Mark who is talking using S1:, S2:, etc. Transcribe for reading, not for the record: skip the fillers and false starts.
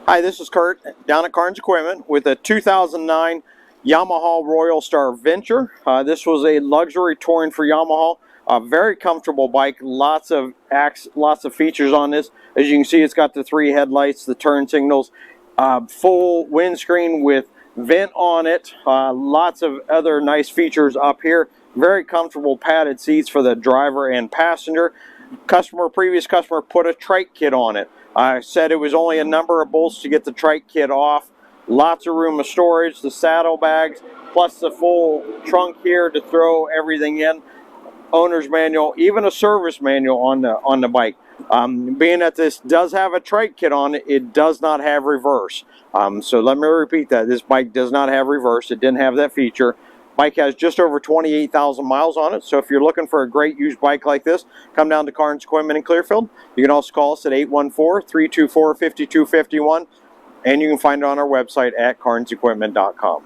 S1: Hi, this is Kurt down at Carnes Equipment with a 2009 Yamaha Royal Star Venture. This was a luxury touring for Yamaha. A very comfortable bike, lots of features on this. As you can see, it's got the 3 headlights, the turn signals, full windscreen with vent on it, lots of other nice features up here. Very comfortable padded seats for the driver and passenger. Previous customer put a Trike Kit on it. I said it was only a number of bolts to get the Trike Kit off. Lots of room of storage, the saddlebags, plus the full trunk here to throw everything in. Owner's manual, even a service manual on the bike. Being that this does have a Trike Kit on it, it does not have reverse. So let me repeat that. This bike does not have reverse. It didn't have that feature. Bike has just over 28,000 miles on it, so if you're looking for a great used bike like this, come down to Carnes Equipment in Clearfield. You can also call us at 814-324-5251, and you can find it on our website at carnesequipment.com.